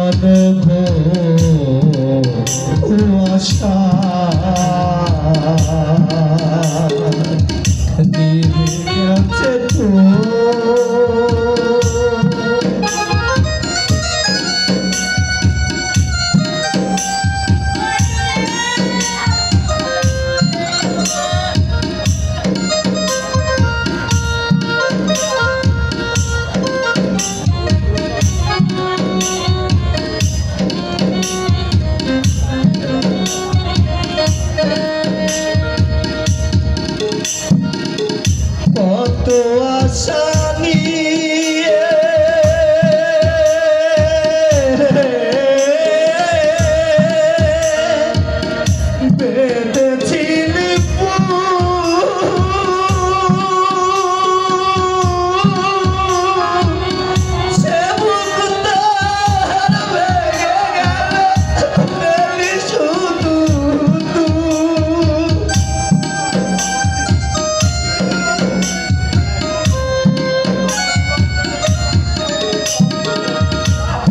আশা নিভে গেছে তো কত আশা নিয়ে বেঁধেছিলি সে বুকটার ভেঙে গেল শুধু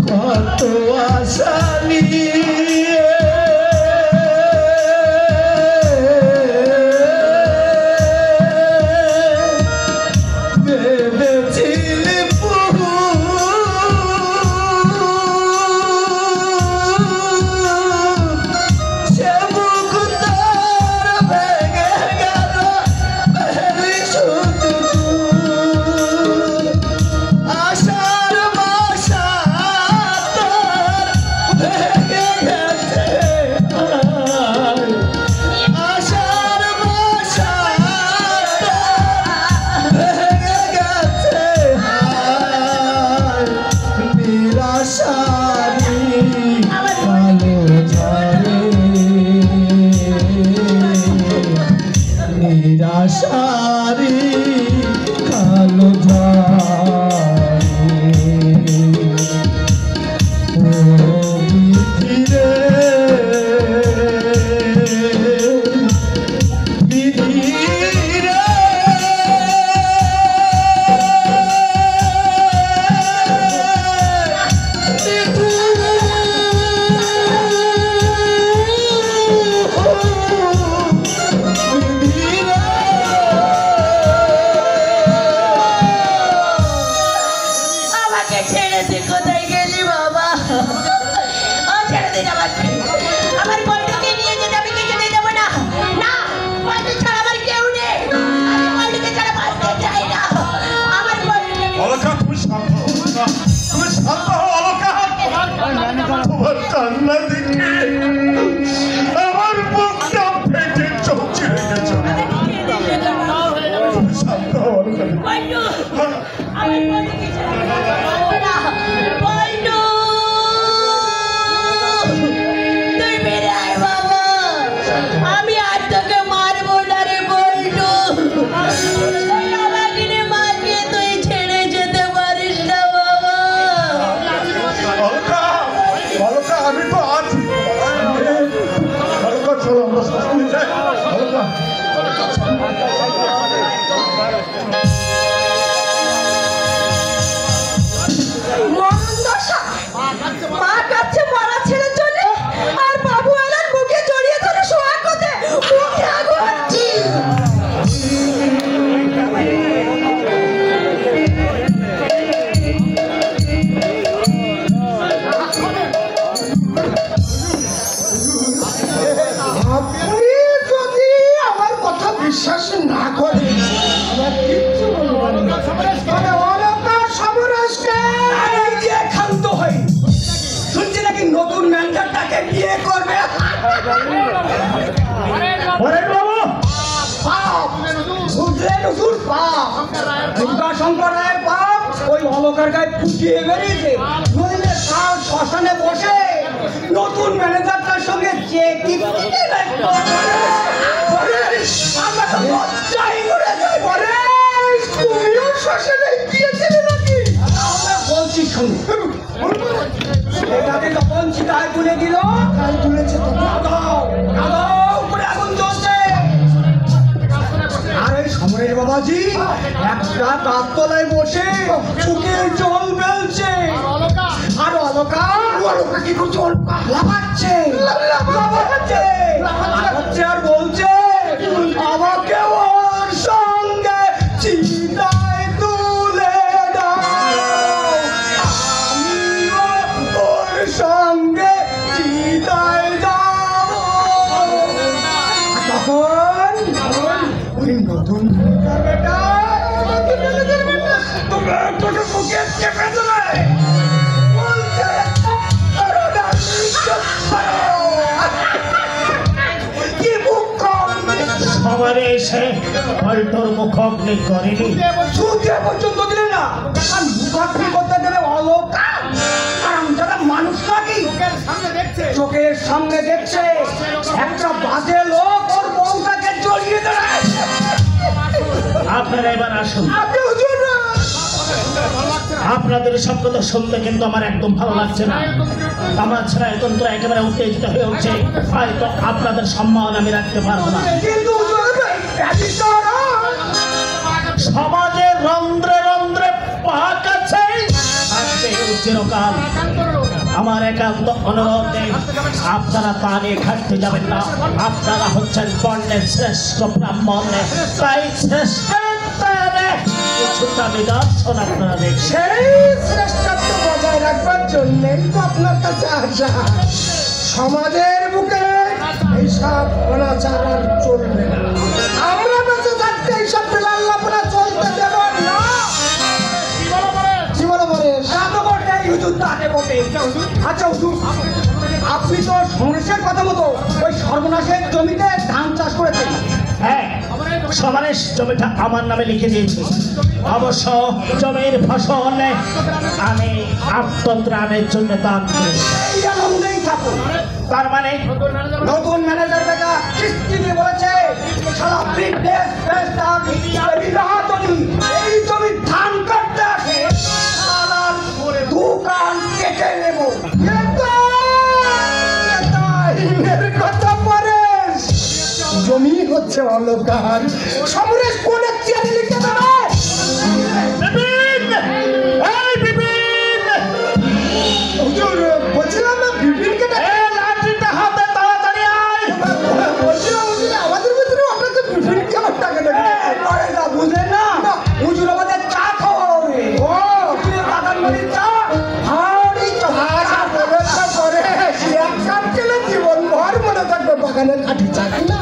কত আশা নিয়ে বেঁধেছিলি সে বুকটার ভেঙে গেল শুধু আশার বাসা ভেঙে গেছে আশার বাসা ভেঙে গেছে নিরাশারি কালো ঝড়ে নিরাশারি কালো কান্না দেখে আমার বুকটা ফেটে চলছে আমি আর তোকে মারবো না রে বল্টু মাকে তুই ছেড়ে যেতে পারিস না বাবা আমি তো আছি চলো আমরা শাস্তি যাই মা কাছে মরা ছেড়ে চলে আর বাবু এলার মুখে জড়িয়ে ধরে শোয়া করতে মুখে আগুন আপনি যদি আমার কথা বিশ্বাস না করেন আমার কিচ্ছু বলবো না সমরেশকে গিয়ে ক্ষান্ত হই শুনছি নাকি নতুন ম্যানেজারটাকে বিয়ে করবে শঙ্কর রায়ের পাপ ওই অলকার গায়ে ফুটিয়ে বেরিয়েছে নইলে কাল শ্মশানে বসে নতুন ম্যানেজারটার সঙ্গে চেকিং আমরা তো লজ্জাই করে যাই তুমিও শ্মশানে গিয়েছিলে নাকি বলছি শুনি এটাকে যখন চিতায় তুলে দিল তুলেছে তো উপরে আগুন জ্বলছে আর এই সমরেশ বাবাজি একটা গাছতলায় বসে চোখের জল বেলছে আর অলকা অলকা কি করছে? অলকা লাফাচ্ছে আর বলছে আমাকে ওর সঙ্গে চিতায় তুলে দাও, আমিও ওর সঙ্গে চিতায় যাব। তখন ওই নতুন বেটা তোকে মুখে চেপে ধরে বলছে কি মুখ সবারে এসে পাল্টোর মুখগ্নি করেনি। সুখে পর্যন্ত দিলে না, আর মুখাগ্নি করতে দেবে অলকা। কারণ যারা মানুষ নাকি চোখের সামনে দেখছে একটা বাজে লোক ওর বউটাকে জড়িয়ে দেয়। আপনারা এবার আসুন। আপনি হুজুর আপনাদের সব কথা শুনতে কিন্তু আমার একদম ভালো লাগছে না। আমার ছায়াতন্ত্র একেবারে উত্তেজিত হয়ে উঠছে। হয়তো আপনাদের সম্মান আমি রাখতে পারবো না। কিন্তু হুজুর সমাজের রন্ধ্রে রন্ধ্রে পাক আছে, থাকবে চিরকাল। আমার একান্ত অনুরোধে আপনারা তা নিয়ে ঘাটতে যাবেন না। আপনারা হচ্ছেন বর্ণের শ্রেষ্ঠ ব্রাহ্মণ, তাই শ্রেষ্ঠত্বের কিছুটা নিদর্শন আপনারা দেখছেন। সেই শ্রেষ্ঠত্ব বজায় রাখবার জন্যই তো আপনার কাছে আসা। সমাজের বুকে এইসব অনাচার আর চলবে না। আমরা বেঁচে থাকতে এইসব বেলাল্লাপনা চলতে দেব না। আচ্ছা হুজুর, আপনি তো সমরেশের কথা মতো ওই সর্বনাশের জমিতে ধান চাষ করেছেন। হ্যাঁ, সমারেশ জমিটা আমার নামে লিখে দিয়েছি। অবশ্য জমির ফসল আমি আত্মত্রাণের জন্য দান করেছি। এই আনন্দেই থাকুন। তার মানে নতুন ম্যানেজার বেটা কিস্তি দিয়ে বলেছে সারা বিদেশ এই জমি ধান কাটতে আসে, সালার দোকান কেটে নেব। কথা পরে জমি হচ্ছে অলকার। সমরেশ কোন চেয়ারে লিখে দেবে? বিপিন! এই বিপিন! হুজুর বলছিলাম না বিপিনকে এ লাঠিটা হাতে তাড়াতাড়ি আয়। বলছিলাম হুজুর আমাদের ভিতরে আপনার তো বিপিনকে আমার টাকা দেবে। পরে না বুঝলেন না, হুজুর আমাদের চা খাওয়া হবে। ও বাগান বাড়ির চা হাড়ি চা ব্যবস্থা করে এক কাপ খেলে জীবন ভর মনে থাকবে বাগানের কাঠি চা কিনা।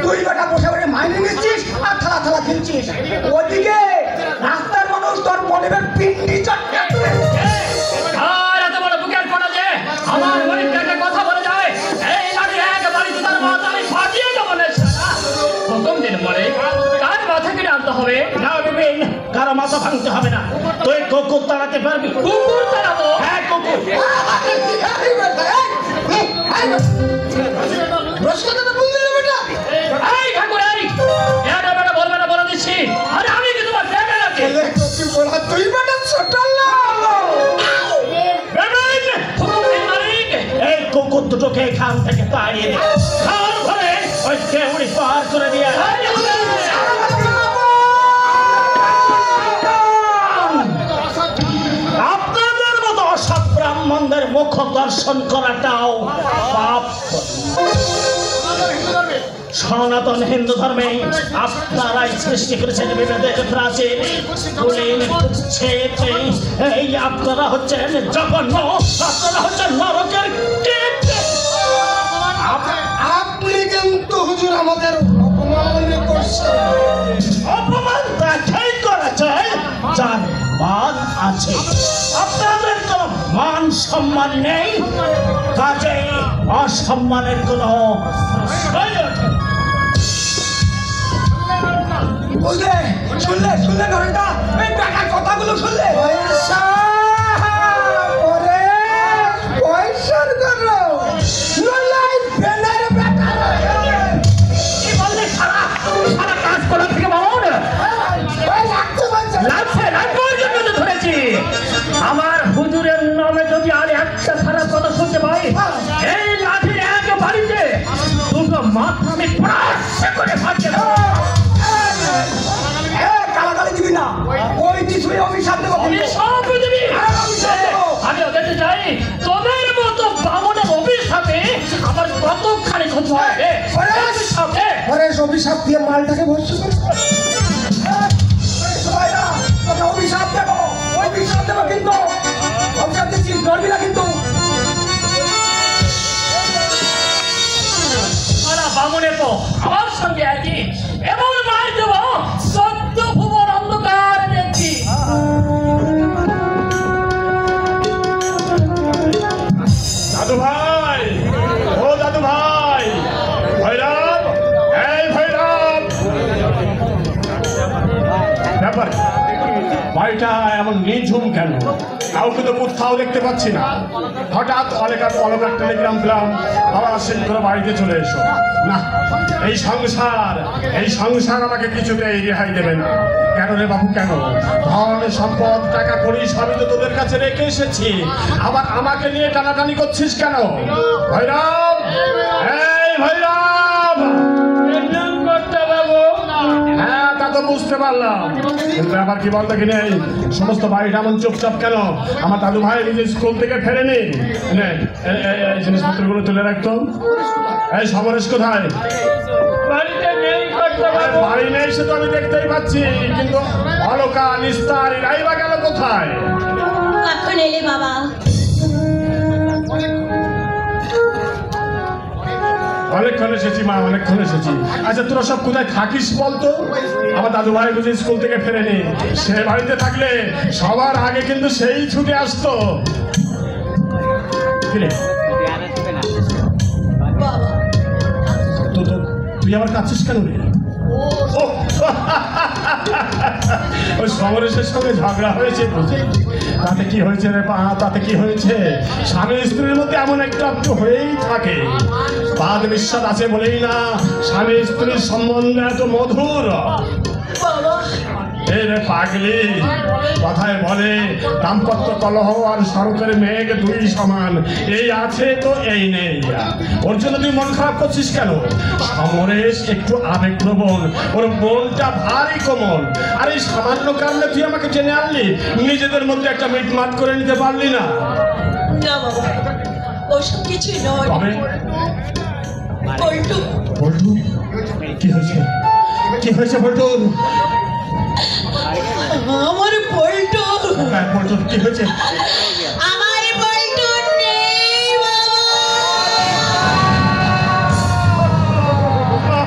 তুই বেটা বসে বসে মাইনে নিচ্ছিস আর থালা থালা খেলছিস। ওদিকে রাস্তার মানুষ তোর মনের পিন্ডি চটকে আর এত বড় বুকের পড়া যে আমার গরিবকে একটা কথা বলে যায়, এই লাঠি এক বাড়িতে তার মাথা আমি ফাটিয়ে দেবো না। প্রথম দিন পরে কার মাথা কেটে আনতে হবে? না বিপিন, কারো মাথা ভাঙতে হবে না। তুই কুকুর তাড়াতে পারবি? কুকুর তাড়াবো? হ্যাঁ, কুকুর। এই ঠাকুর, এই এটা বেটা বলবে না বলে দিচ্ছি। আরে আমি কি তোমার দেখে রাখি? তুই বেটা ছোট বিপিন! হুকুমের মালিক এই কুকুর দুটোকে এখান থেকে তাড়িয়ে দে। খাওয়ার ঘরে ওই কেউড়ি পার করে দিয়ে আয়। আপনাদের মতো অসৎ ব্রাহ্মণদের মুখ দর্শন করাটাও পাপ। সনাতন হিন্দু ধর্মে আপনারাই সৃষ্টি করেছেন বিভেদের প্রাচীন কুলীন কুচ্ছেদ। এই আপনারা হচ্ছেন জঘন্য, আপনারা হচ্ছেন নরকের কীট। আপনি কিন্তু হুজুর আমাদের অপমান করছেন। অপমান তাকেই করেছে যার মান আছে। আপনাদের কোনো মান সম্মান নেই, কাজেই অসম্মানের কোনো প্রশ্নই ওঠে না। বুঝলে শুনলে শুনলে ঘরেটা এই টাকার কথাগুলো শুনলে পয়সার করো নলাই বেনার বেটা কি বললে? সারা সারা কাজ করার থেকে মামুন লাগছে লাগবার জন্য তো ধরেছি। আমার হুজুরের নামে যদি আর একটা খারাপ কথা শুনতে পাই, এই লাঠির এক বাড়িতে দুটো মাথা আমি প্রাশ্য করে ফাটিয়ে দেবো। গালাগালি দিবি না, ওই কিছুই অভিশাপ দেবো। আমি সব পরেশ অভিশাপ দিয়ে মালটাকে ভস্য করে অভিশাপ দেবো কিন্তু অভিশাপ দিচ্ছিস ধরবি না কিন্তু বামুনে তো আমার সঙ্গে একই এমন মার দেব সত্য ভুবন অন্ধকার দেখছি। দাদু ভাই, ও দাদু ভাই, ভৈরব, এই ভৈরব, ব্যাপার বাড়িটা এমন নিঝুম কেন? কাউকে তো কোথাও দেখতে পাচ্ছি না। হঠাৎ অলকার টেলিগ্রাম পেলাম, বাবা শীঘ্র বাড়িতে চলে এসো। না, এই সংসার আমাকে কিছুতেই রেহাই দেবে না। কেন রে বাবু, কেন? ধন সম্পদ টাকা করি সবই তো তোদের কাছে রেখে এসেছি, আবার আমাকে নিয়ে টানাটানি করছিস কেন? ভৈরব, এই ভৈরব, হ্যাঁ তা তো বুঝতে পারলাম, কিন্তু আবার কি বলতে কি নেই, সমস্ত বাড়িটা এমন চুপচাপ কেন? আমার দাদু ভাই নিজে স্কুল থেকে ফেরেনি। এই জিনিসপত্রগুলো তুলে রাখতো। এই সমরেশ কোথায়? বাড়ি নেই সে তো আমি দেখতেই পাচ্ছি, কিন্তু অলকা নিস্তার এরাই বা গেল কোথায়? কখন এলে বাবা? অনেকক্ষণ এসেছি মা, অনেকক্ষণ এসেছি। আচ্ছা তোরা সব কোথায় থাকিস বলতো? আমার দাদু ভাই বুঝি স্কুল থেকে ফেরেনি, সে বাড়িতে থাকলে সবার আগে কিন্তু সেই ছুটে আসতো। বাবা তো তুই আবার কাঁদছিস কেন রে? ওই সমরেশের সঙ্গে ঝগড়া হয়েছে বুঝি? তাতে কি হয়েছে রে পা? তাতে কি হয়েছে? স্বামী স্ত্রীর মধ্যে এমন একটা হয়েই থাকে। বাদ বিশ্বাস আছে বলেই না স্বামী স্ত্রীর সম্বন্ধ এত মধুর। বাবা এই রে পাগলি, কথায় বলে দাম্পত্য কলহ আর শরতের মেঘ দুই সমান, এই আছে তো এই নেই। ওর জন্য তুই মন খারাপ করছিস কেন? সমরেশ একটু আবেগপ্রবণ, ওর মনটা ভারী কোমল। আর এই সামান্য কারণে তুই আমাকে টেনে আনলি, নিজেদের মধ্যে একটা মিটমাট করে নিতে পারলি না? না বাবা, ওসব কিছুই নয়। তবে পল্টু, বল্টু, কি হয়েছে? কি হয়েছে বল্টু? আমার পল্টু, হ্যাঁ বল্টু, কি হয়েছে? আমার পল্টু নেই বাবা।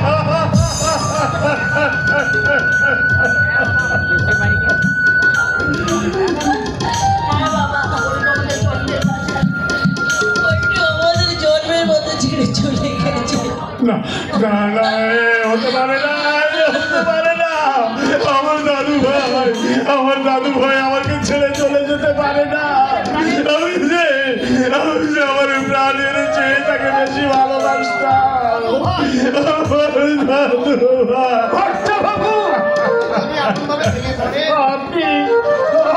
হ্যাঁ বাবা, পল্টু আমাদের জন্মের মতো ছেড়ে চলে গেছে। না না না, হতে পারে না, হতে পারে না। আমার দাদু ভাই আমাকে ছেড়ে চলে যেতে পারে না। আমি যে আমার প্রাণের চেয়ে তাকে বেশি ভালোবাসতাম। আমার দাদু ভাই।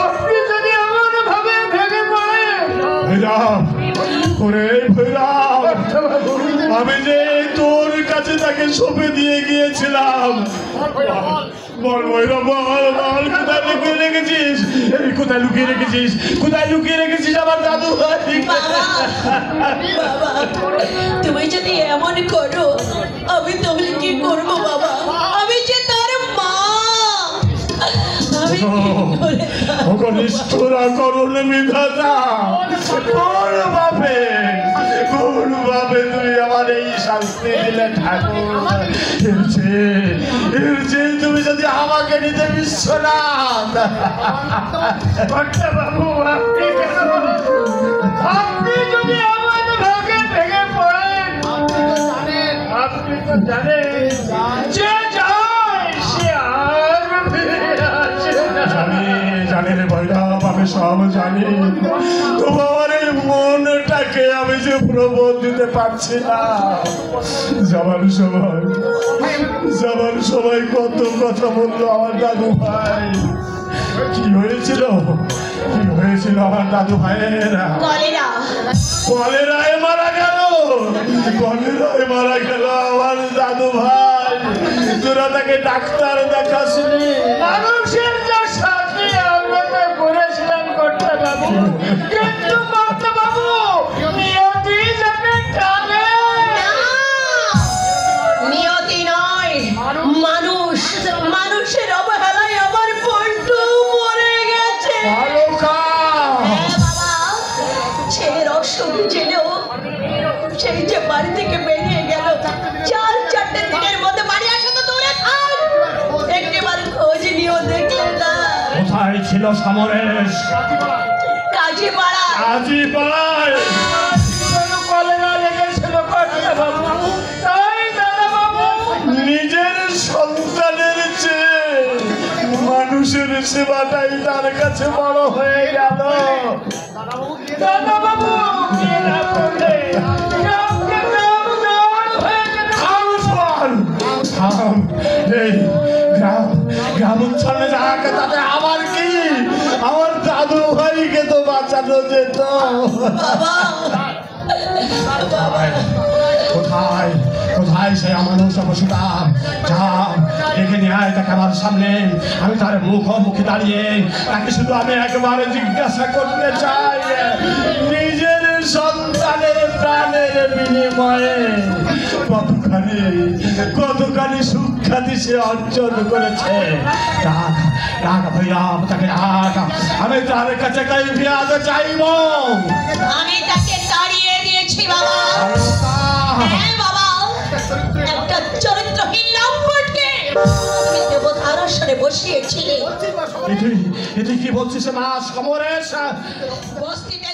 আপনি যদি এমন ভাবে ভেঙে পড়েন, ভৈরব, আমি যে তোর কাছে তাকে সঁপে দিয়ে গিয়েছিলাম। বল ভৈরব, বল কোথায় লুকিয়ে রেখেছিস? কোথায় লুকিয়ে রেখেছিস? কোথায় লুকিয়ে রেখেছিস আমার দাদু ভাই? বাবা, তুমি যদি এমন করো আমি তাহলে কি করবো বাবা? আমি যে তার মা, আমি কি করে ওগো নিষ্ঠুরা করুণ বিধাতা, কোন ভাবে তুই আমার এই শাস্তি দিলে ঠাকুর? এর চেয়ে তুমি যদি আমাকে নিতে বিশ্বনাথ। বাবু, আপনি যদি আমার ভাগে ভেঙে পড়েন, আপনি তো জানেন যে যায় সে আর ফিরে আসে না। জানি রে ভৈরব, আমি সব জানি। তোমার এই মনটাকে আমি যে প্রবোধ দিতে পারছি না। যাবার সময় কত কথা বললো আমার দাদু ভাই। কি হয়েছিল আমার দাদু ভাইয়ের? কলেরায় মারা গেল আমার দাদু ভাই। তোরা তাকে ডাক্তার দেখাসনি? মানুষের যা শাস্তি আমরা তো করেছিলাম কর্তা বাবু, কিন্তু কর্তা বাবু নিয়তি যাকে টানে। শুধু জেনেও সেই যে বাড়ি থেকে বেরিয়ে গেল 4-4টে দিনের মধ্যে বাড়ি আসা তো দূরে থাক, একটিবার খোঁজ নিয়েও দেখলে না। কোথায় ছিল সমরেশ? কাজীপাড়া। আজি পাড়ায় কলেরা লেগেছিল কর্তা বাবু, তাই দাদা বাবু নিজের সন্তানের চেয়ে মানুষের সেবাটাই তার কাছে বড় হয়ে গেল। দাদা বাবু কে না করলে গ্রামকে গ্রাম জল হয়ে গেল। এই গ্রাম উচ্ছন্নে যাক, তাতে আমার কি? আমার দাদু ভাইকে তো বাঁচানো যেত। কোথায় কোথায় সে মানুষ পশুটা? যা ডেকে নিয়ে আয় তাকে আমার সামনে। আমি তার মুখোমুখি দাঁড়িয়ে তাকে শুধু আমি একবারে জিজ্ঞাসা করতে চাই, নিজের সন্তানের প্রাণের বিনিময়ে কতখানি সুখ্যাতি সে অর্জন করেছে। ডাক ভাইয়া, তাকে ডাক। আমি তার কাছে কাইফিয়াত চাইব। আমি তাকে তাড়িয়ে দিয়েছি বাবা। হ্যাঁ বাবা, একটা চরিত্রহীন লম্পটকে তুমি দেবতার আসনে বসিয়েছিলে। এ তুই কি বলছিস মা সমরেশ? বস্তিতে